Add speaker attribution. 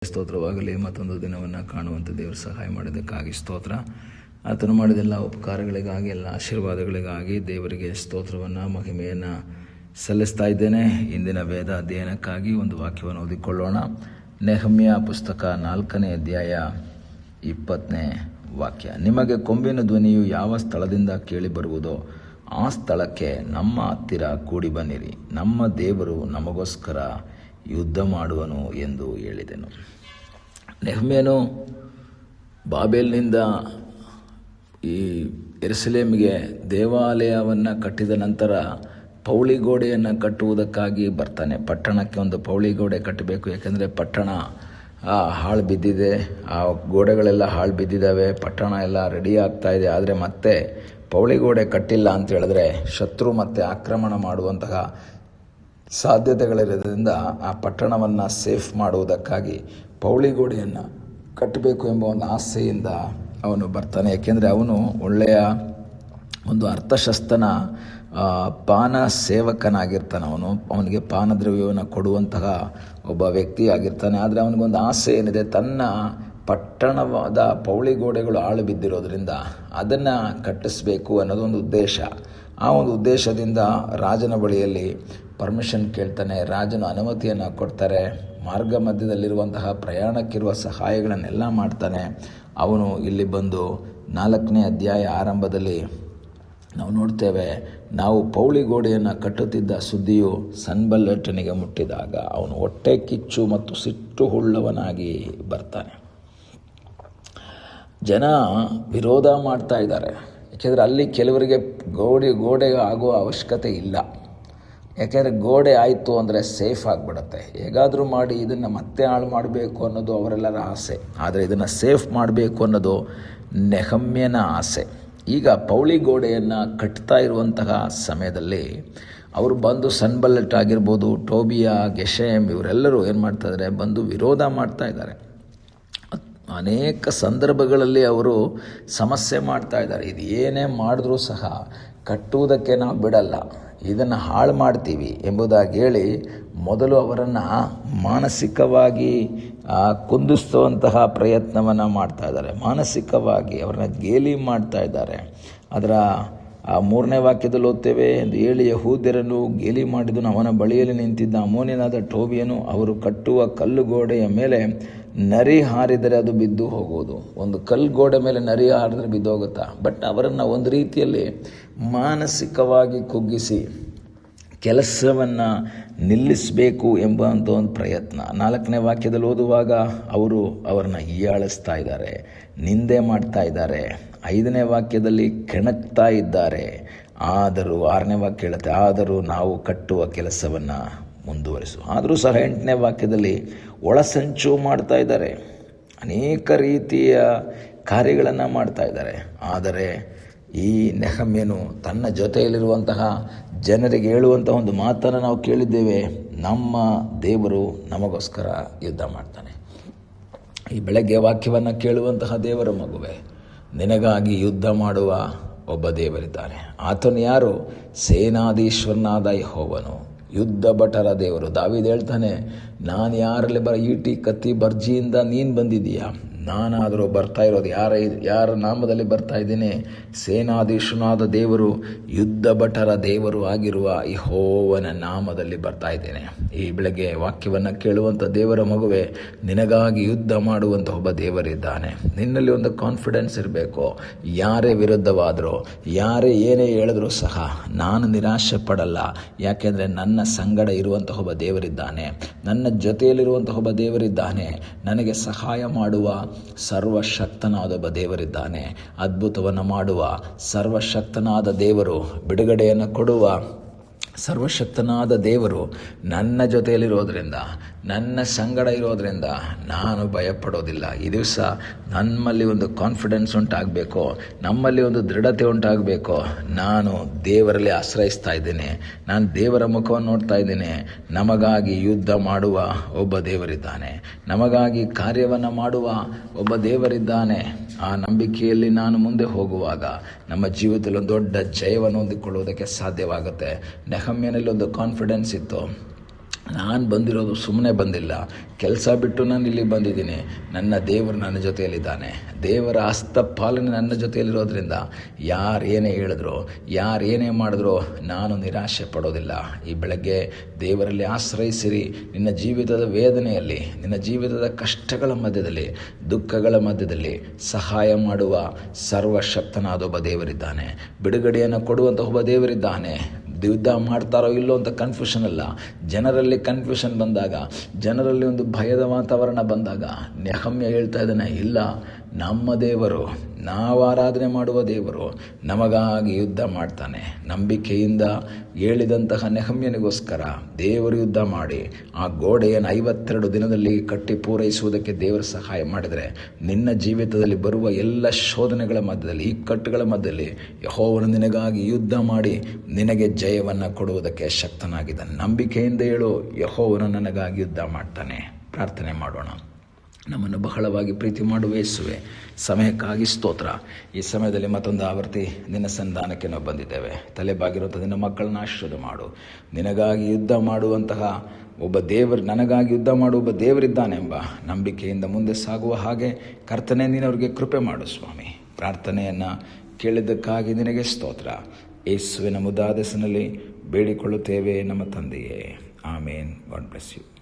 Speaker 1: ಸ್ತೋತ್ರವಾಗಲಿ. ಮತ್ತೊಂದು ದಿನವನ್ನು ಕಾಣುವಂಥ ದೇವರು ಸಹಾಯ ಮಾಡಿದ್ದಕ್ಕಾಗಿ ಸ್ತೋತ್ರ. ಆತನು ಮಾಡಿದೆಲ್ಲ ಉಪಕಾರಗಳಿಗಾಗಿ, ಎಲ್ಲ ಆಶೀರ್ವಾದಗಳಿಗಾಗಿ ದೇವರಿಗೆ ಸ್ತೋತ್ರವನ್ನು, ಮಹಿಮೆಯನ್ನು ಸಲ್ಲಿಸ್ತಾ ಇದ್ದೇನೆ. ಇಂದಿನ ವೇದ ಅಧ್ಯಯನಕ್ಕಾಗಿ ಒಂದು ವಾಕ್ಯವನ್ನು ಓದಿಕೊಳ್ಳೋಣ. ನೆಹಮ್ಯ ಪುಸ್ತಕ 4ನೇ ಅಧ್ಯಾಯ 20ನೇ ವಾಕ್ಯ. ನಿಮಗೆ ಕೊಂಬಿನ ಧ್ವನಿಯು ಯಾವ ಸ್ಥಳದಿಂದ ಕೇಳಿ ಬರುವುದೋ ಆ ಸ್ಥಳಕ್ಕೆ ನಮ್ಮ ಹತ್ತಿರ ಕೂಡಿ ಬನ್ನಿರಿ. ನಮ್ಮ ದೇವರು ನಮಗೋಸ್ಕರ ಯುದ್ಧ ಮಾಡುವನು ಎಂದು ಹೇಳಿದೆನು. ನೆಹಮ್ಯನು ಬಾಬೆಲ್ನಿಂದ ಈ ಯೆರೂಸಲೇಮಿಗೆ ದೇವಾಲಯವನ್ನು ಕಟ್ಟಿದ ನಂತರ ಪೌಳಿಗೋಡೆಯನ್ನು ಕಟ್ಟುವುದಕ್ಕಾಗಿ ಬರ್ತಾನೆ. ಪಟ್ಟಣಕ್ಕೆ ಒಂದು ಪೌಳಿಗೋಡೆ ಕಟ್ಟಬೇಕು, ಯಾಕೆಂದರೆ ಪಟ್ಟಣ ಹಾಳು ಬಿದ್ದಿದೆ, ಆ ಗೋಡೆಗಳೆಲ್ಲ ಹಾಳು ಬಿದ್ದಿದ್ದಾವೆ, ಪಟ್ಟಣ ಎಲ್ಲ ರೆಡಿ ಆಗ್ತಾ ಇದೆ. ಆದರೆ ಮತ್ತೆ ಪೌಳಿಗೋಡೆ ಕಟ್ಟಿಲ್ಲ ಅಂತ ಹೇಳಿದ್ರೆ ಶತ್ರು ಮತ್ತೆ ಆಕ್ರಮಣ ಮಾಡುವಂತಹ ಸಾಧ್ಯತೆಗಳಿರೋದ್ರಿಂದ ಆ ಪಟ್ಟಣವನ್ನು ಸೇಫ್ ಮಾಡುವುದಕ್ಕಾಗಿ ಪೌಳಿಗೋಡೆಯನ್ನು ಕಟ್ಟಬೇಕು ಎಂಬ ಒಂದು ಆಸೆಯಿಂದ ಅವನು ಬರ್ತಾನೆ. ಏಕೆಂದರೆ ಅವನು ಒಳ್ಳೆಯ ಒಂದು ಅರ್ಥಶಸ್ತ್ರನ ಪಾನ ಸೇವಕನಾಗಿರ್ತಾನೆ. ಅವನಿಗೆ ಪಾನದ್ರವ್ಯವನ್ನು ಕೊಡುವಂತಹ ಒಬ್ಬ ವ್ಯಕ್ತಿ ಆಗಿರ್ತಾನೆ. ಆದರೆ ಅವನಿಗೊಂದು ಆಸೆ ಏನಿದೆ, ತನ್ನ ಪಟ್ಟಣವಾದ ಪೌಳಿಗೋಡೆಗಳು ಹಾಳು ಬಿದ್ದಿರೋದ್ರಿಂದ ಅದನ್ನು ಕಟ್ಟಿಸ್ಬೇಕು ಅನ್ನೋದೊಂದು ಉದ್ದೇಶ. ಆ ಒಂದು ಉದ್ದೇಶದಿಂದ ರಾಜನ ಬಳಿಯಲ್ಲಿ ಪರ್ಮಿಷನ್ ಕೇಳ್ತಾನೆ. ರಾಜನು ಅನುಮತಿಯನ್ನು ಕೊಡ್ತಾರೆ. ಮಾರ್ಗ ಮಧ್ಯದಲ್ಲಿರುವಂತಹ ಪ್ರಯಾಣಕ್ಕಿರುವ ಸಹಾಯಗಳನ್ನೆಲ್ಲ ಮಾಡ್ತಾನೆ. ಅವನು ಇಲ್ಲಿ ಬಂದು 4ನೇ ಅಧ್ಯಾಯ ಆರಂಭದಲ್ಲಿ ನಾವು ನೋಡ್ತೇವೆ, ನಾವು ಪೌಳಿಗೋಡೆಯನ್ನು ಕಟ್ಟುತ್ತಿದ್ದ ಸುದ್ದಿಯು ಸನ್ಬಲ್ಲಟನಿಗೆ ಮುಟ್ಟಿದಾಗ ಅವನು ಹೊಟ್ಟೆ ಕಿಚ್ಚು ಮತ್ತು ಸಿಟ್ಟು ಹುಳ್ಳವನಾಗಿ ಬರ್ತಾನೆ. ಜನ ವಿರೋಧ ಮಾಡ್ತಾ ಇದ್ದಾರೆ, ಯಾಕೆಂದರೆ ಅಲ್ಲಿ ಕೆಲವರಿಗೆ ಗೋಡೆ ಆಗುವ ಅವಶ್ಯಕತೆ ಇಲ್ಲ. ಯಾಕೆಂದರೆ ಗೋಡೆ ಆಯಿತು ಅಂದರೆ ಸೇಫ್ ಆಗಿಬಿಡುತ್ತೆ. ಹೇಗಾದರೂ ಮಾಡಿ ಇದನ್ನು ಮತ್ತೆ ಹಾಳು ಮಾಡಬೇಕು ಅನ್ನೋದು ಅವರೆಲ್ಲರ ಆಸೆ. ಆದರೆ ಇದನ್ನು ಸೇಫ್ ಮಾಡಬೇಕು ಅನ್ನೋದು ನೆಹಮ್ಯನ ಆಸೆ. ಈಗ ಪೌಳಿ ಗೋಡೆಯನ್ನು ಕಟ್ತಾ ಇರುವಂತಹ ಸಮಯದಲ್ಲಿ ಅವರು ಬಂದು ಸನ್ಬಲ್ಲಟ್ ಆಗಿರ್ಬೋದು, ಟೋಬಿಯಾ, ಗೆಷೆಮ್ ಇವರೆಲ್ಲರೂ ಏನು ಮಾಡ್ತಾಯಿದ್ದಾರೆ, ಬಂದು ವಿರೋಧ ಮಾಡ್ತಾ ಇದ್ದಾರೆ. ಅನೇಕ ಸಂದರ್ಭಗಳಲ್ಲಿ ಅವರು ಸಮಸ್ಯೆ ಮಾಡ್ತಾ ಇದ್ದಾರೆ. ಇದು ಏನೇ ಮಾಡಿದ್ರೂ ಸಹ ಕಟ್ಟುವುದಕ್ಕೆ ನಾವು ಬಿಡಲ್ಲ, ಇದನ್ನು ಹಾಳು ಮಾಡ್ತೀವಿ ಎಂಬುದಾಗಿ ಹೇಳಿ ಮೊದಲು ಅವರನ್ನು ಮಾನಸಿಕವಾಗಿ ಕುಂದಿಸುವಂತಹ ಪ್ರಯತ್ನವನ್ನು ಮಾಡ್ತಾ ಇದ್ದಾರೆ. ಮಾನಸಿಕವಾಗಿ ಅವರನ್ನು ಗೇಲಿ ಮಾಡ್ತಾ ಇದ್ದಾರೆ. ಅದರ 3ನೇ ವಾಕ್ಯದಲ್ಲಿ ಓದ್ತೇವೆ, ಹೇಳಿ ಯೆಹೂದ್ಯರನ್ನು ಗೇಲಿ ಮಾಡಿದನು. ಅವನ ಬಳಿಯಲ್ಲಿ ನಿಂತಿದ್ದ ಅಮ್ಮೋನಿಯನಾದ ಟೋಬಿಯನು ಅವರು ಕಟ್ಟುವ ಕಲ್ಲು ಗೋಡೆಯ ಮೇಲೆ ನರಿ ಹಾರಿದರೆ ಅದು ಬಿದ್ದು ಹೋಗುವುದು. ಒಂದು ಕಲ್ಲು ಗೋಡೆ ಮೇಲೆ ನರಿ ಹಾರಿದ್ರೆ ಬಿದ್ದು ಹೋಗುತ್ತಾ? ಬಟ್ ಅವರನ್ನು ಒಂದು ರೀತಿಯಲ್ಲಿ ಮಾನಸಿಕವಾಗಿ ಕುಗ್ಗಿಸಿ ಕೆಲಸವನ್ನು ನಿಲ್ಲಿಸಬೇಕು ಎಂಬಂಥ ಒಂದು ಪ್ರಯತ್ನ. 4ನೇ ವಾಕ್ಯದಲ್ಲಿ ಓದುವಾಗ ಅವರನ್ನು ಹೀಯಾಳಿಸ್ತಾ ಇದ್ದಾರೆ, ನಿಂದೆ ಮಾಡ್ತಾ ಇದ್ದಾರೆ. 5ನೇ ವಾಕ್ಯದಲ್ಲಿ ಕೆಣಕ್ತಾ ಇದ್ದಾರೆ. ಆದರೂ 6ನೇ ವಾಕ್ಯ ಹೇಳುತ್ತೆ, ಆದರೂ ನಾವು ಕಟ್ಟುವ ಕೆಲಸವನ್ನು ಮುಂದುವರಿಸು. ಆದರೂ ಸಹ 8ನೇ ವಾಕ್ಯದಲ್ಲಿ ಒಳಸಂಚು ಮಾಡ್ತಾ ಇದ್ದಾರೆ, ಅನೇಕ ರೀತಿಯ ಕಾರ್ಯಗಳನ್ನು ಮಾಡ್ತಾ ಇದ್ದಾರೆ. ಆದರೆ ಈ ನೆಹಮ್ಯನು ತನ್ನ ಜೊತೆಯಲ್ಲಿರುವಂತಹ ಜನರಿಗೆ ಹೇಳುವಂತಹ ಒಂದು ಮಾತನ್ನು ನಾವು ಕೇಳಿದ್ದೇವೆ, ನಮ್ಮ ದೇವರು ನಮಗೋಸ್ಕರ ಯುದ್ಧ ಮಾಡ್ತಾನೆ. ಈ ಬೆಳಗ್ಗೆ ವಾಕ್ಯವನ್ನು ಕೇಳುವಂತಹ ದೇವರ ಮಗುವೆ, ನಿನಗಾಗಿ ಯುದ್ಧ ಮಾಡುವ ಒಬ್ಬ ದೇವರಿದ್ದಾನೆ. ಆತನು ಯಾರು? ಸೇನಾಧೀಶ್ವರನಾದ ಯೆಹೋವನು, ಯುದ್ಧ ಭಟರ ದೇವರು. ದಾವೀದ ಹೇಳ್ತಾನೆ, ನಾನು ಯಾರಲ್ಲಿ ಈಟಿ ಕತ್ತಿ ಬರ್ಜಿಯಿಂದ ನೀನು ಬಂದಿದ್ದೀಯಾ? ನಾನಾದರೂ ಬರ್ತಾ ಇರೋದು ಯಾರ ನಾಮದಲ್ಲಿ ಬರ್ತಾ ಇದ್ದೀನಿ? ಸೇನಾಧೀಶನಾದ ದೇವರು, ಯುದ್ಧ ಭಟರ ದೇವರು ಆಗಿರುವ ಯೆಹೋವನ ನಾಮದಲ್ಲಿ ಬರ್ತಾ ಇದ್ದೇನೆ. ಈ ಬೆಳಗ್ಗೆ ವಾಕ್ಯವನ್ನು ಕೇಳುವಂಥ ದೇವರ ಮಗುವೆ, ನಿನಗಾಗಿ ಯುದ್ಧ ಮಾಡುವಂಥ ಒಬ್ಬ ದೇವರಿದ್ದಾನೆ. ನಿನ್ನಲ್ಲಿ ಒಂದು ಕಾನ್ಫಿಡೆನ್ಸ್ ಇರಬೇಕು. ಯಾರೇ ವಿರುದ್ಧವಾದರೂ, ಯಾರೇ ಏನೇ ಹೇಳಿದ್ರೂ ಸಹ ನಾನು ನಿರಾಶೆ ಪಡಲ್ಲ. ಯಾಕೆಂದರೆ ನನ್ನ ಸಂಗಡ ಇರುವಂತಹ ಒಬ್ಬ ದೇವರಿದ್ದಾನೆ, ನನ್ನ ಜೊತೆಯಲ್ಲಿರುವಂತಹ ಒಬ್ಬ ದೇವರಿದ್ದಾನೆ, ನನಗೆ ಸಹಾಯ ಮಾಡುವ ಸರ್ವಶಕ್ತನಾದ ಒಬ್ಬ ದೇವರಿದ್ದಾನೆ, ಅದ್ಭುತವನ್ನು ಮಾಡುವ ಸರ್ವಶಕ್ತನಾದ ದೇವರು, ಬಿಡುಗಡೆಯನ್ನು ಕೊಡುವ ಸರ್ವಶಕ್ತನಾದ ದೇವರು ನನ್ನ ಜೊತೆಯಲ್ಲಿರೋದ್ರಿಂದ, ನನ್ನ ಸಂಗಡ ಇರೋದ್ರಿಂದ ನಾನು ಭಯಪಡೋದಿಲ್ಲ. ಈ ದಿವಸ ನಮ್ಮಲ್ಲಿ ಒಂದು ಕಾನ್ಫಿಡೆನ್ಸ್ ಉಂಟಾಗಬೇಕು, ನಮ್ಮಲ್ಲಿ ಒಂದು ದೃಢತೆ ಉಂಟಾಗಬೇಕು. ನಾನು ದೇವರಲ್ಲಿ ಆಶ್ರಯಿಸ್ತಾ ಇದ್ದೇನೆ, ನಾನು ದೇವರ ಮುಖವನ್ನು ನೋಡ್ತಾ ಇದ್ದೇನೆ. ನಮಗಾಗಿ ಯುದ್ಧ ಮಾಡುವ ಒಬ್ಬ ದೇವರಿದ್ದಾನೆ, ನಮಗಾಗಿ ಕಾರ್ಯವನ್ನು ಮಾಡುವ ಒಬ್ಬ ದೇವರಿದ್ದಾನೆ. ಆ ನಂಬಿಕೆಯಲ್ಲಿ ನಾನು ಮುಂದೆ ಹೋಗುವಾಗ ನಮ್ಮ ಜೀವಿತದಲ್ಲಿ ಒಂದು ದೊಡ್ಡ ಜಯವನ್ನು ಹೊಂದಿಕೊಳ್ಳುವುದಕ್ಕೆ ಸಾಧ್ಯವಾಗುತ್ತೆ. ನೆಹಮ್ಯನಲ್ಲಿ ಒಂದು ಕಾನ್ಫಿಡೆನ್ಸ್ ಇತ್ತು. ನಾನು ಬಂದಿರೋದು ಸುಮ್ಮನೆ ಬಂದಿಲ್ಲ, ಕೆಲಸ ಬಿಟ್ಟು ನಾನು ಇಲ್ಲಿ ಬಂದಿದ್ದೀನಿ. ನನ್ನ ದೇವರು ನನ್ನ ಜೊತೆಯಲ್ಲಿದ್ದಾನೆ. ದೇವರ ಹಸ್ತಪಾಲನೆ ನನ್ನ ಜೊತೆಯಲ್ಲಿರೋದ್ರಿಂದ ಯಾರೇನೇ ಹೇಳಿದ್ರು, ಯಾರೇನೇ ಮಾಡಿದ್ರು ನಾನು ನಿರಾಶೆ ಪಡೋದಿಲ್ಲ. ಈ ಬೆಳಗ್ಗೆ ದೇವರಲ್ಲಿ ಆಶ್ರಯಿಸಿರಿ. ನಿನ್ನ ಜೀವಿತದ ವೇದನೆಯಲ್ಲಿ, ನಿನ್ನ ಜೀವಿತದ ಕಷ್ಟಗಳ ಮಧ್ಯದಲ್ಲಿ, ದುಃಖಗಳ ಮಧ್ಯದಲ್ಲಿ ಸಹಾಯ ಮಾಡುವ ಸರ್ವಶಕ್ತನಾದ ಒಬ್ಬ ದೇವರಿದ್ದಾನೆ. ಬಿಡುಗಡೆಯನ್ನು ಕೊಡುವಂಥ ಒಬ್ಬ ದೇವರಿದ್ದಾನೆ. ಯುದ್ಧ ಮಾಡ್ತಾರೋ ಇಲ್ಲೋ ಅಂತ ಕನ್ಫ್ಯೂಷನ್ ಅಲ್ಲ. ಜನರಲ್ಲಿ ಕನ್ಫ್ಯೂಷನ್ ಬಂದಾಗ, ಜನರಲ್ಲಿ ಒಂದು ಭಯದ ವಾತಾವರಣ ಬಂದಾಗ ನೆಹಮ್ಯ ಹೇಳ್ತಾ ಇದ್ದಾನೆ, ಇಲ್ಲ, ನಮ್ಮ ದೇವರು, ನಾವು ಆರಾಧನೆ ಮಾಡುವ ದೇವರು ನಮಗಾಗಿ ಯುದ್ಧ ಮಾಡ್ತಾನೆ. ನಂಬಿಕೆಯಿಂದ ಹೇಳಿದಂತಹ ನೆಹಮ್ಯನಿಗೋಸ್ಕರ ದೇವರು ಯುದ್ಧ ಮಾಡಿ ಆ ಗೋಡೆಯನ್ನು 52 ದಿನದಲ್ಲಿ ಕಟ್ಟಿ ಪೂರೈಸುವುದಕ್ಕೆ ದೇವರು ಸಹಾಯ ಮಾಡಿದರೆ, ನಿನ್ನ ಜೀವಿತದಲ್ಲಿ ಬರುವ ಎಲ್ಲ ಶೋಧನೆಗಳ ಮಧ್ಯದಲ್ಲಿ, ಈ ಕಟ್ಟುಗಳ ಮಧ್ಯದಲ್ಲಿ ಯೆಹೋವನು ನಿನಗಾಗಿ ಯುದ್ಧ ಮಾಡಿ ನಿನಗೆ ಜಯವನ್ನು ಕೊಡುವುದಕ್ಕೆ ಶಕ್ತನಾಗಿದ್ದಾನೆ. ನಂಬಿಕೆಯಿಂದ ಹೇಳು, ಯೆಹೋವನು ನನಗಾಗಿ ಯುದ್ಧ ಮಾಡ್ತಾನೆ. ಪ್ರಾರ್ಥನೆ ಮಾಡೋಣ. ನಮ್ಮನ್ನು ಬಹಳವಾಗಿ ಪ್ರೀತಿ ಮಾಡುವ ಯೇಸುವೆ, ಸಮಯಕ್ಕಾಗಿ ಸ್ತೋತ್ರ. ಈ ಸಮಯದಲ್ಲಿ ಮತ್ತೊಂದು ಆವರ್ತಿ ನಿನ್ನ ಸಂಧಾನಕ್ಕೆ ನಾವು ಬಂದಿದ್ದೇವೆ. ತಲೆಬಾಗಿರುವಂಥ ನಿನ್ನ ಮಕ್ಕಳನ್ನ ಆಶೀರ್ವಾದ ಮಾಡು. ನಿನಗಾಗಿ ಯುದ್ಧ ಮಾಡುವಂತಹ ಒಬ್ಬ ದೇವರು, ನನಗಾಗಿ ಯುದ್ಧ ಮಾಡುವ ಒಬ್ಬ ದೇವರಿದ್ದಾನೆಂಬ ನಂಬಿಕೆಯಿಂದ ಮುಂದೆ ಸಾಗುವ ಹಾಗೆ ಕರ್ತನೆ ನೀನವ್ರಿಗೆ ಕೃಪೆ ಮಾಡು ಸ್ವಾಮಿ. ಪ್ರಾರ್ಥನೆಯನ್ನು ಕೇಳಿದ್ದಕ್ಕಾಗಿ ನಿನಗೆ ಸ್ತೋತ್ರ. ಯೇಸುವಿನ ಮುದ್ದಾದ ಹೆಸರಿನಲ್ಲಿ ಬೇಡಿಕೊಳ್ಳುತ್ತೇವೆ ನಮ್ಮ ತಂದೆಯೇ. ಆಮೇನ್. God bless you.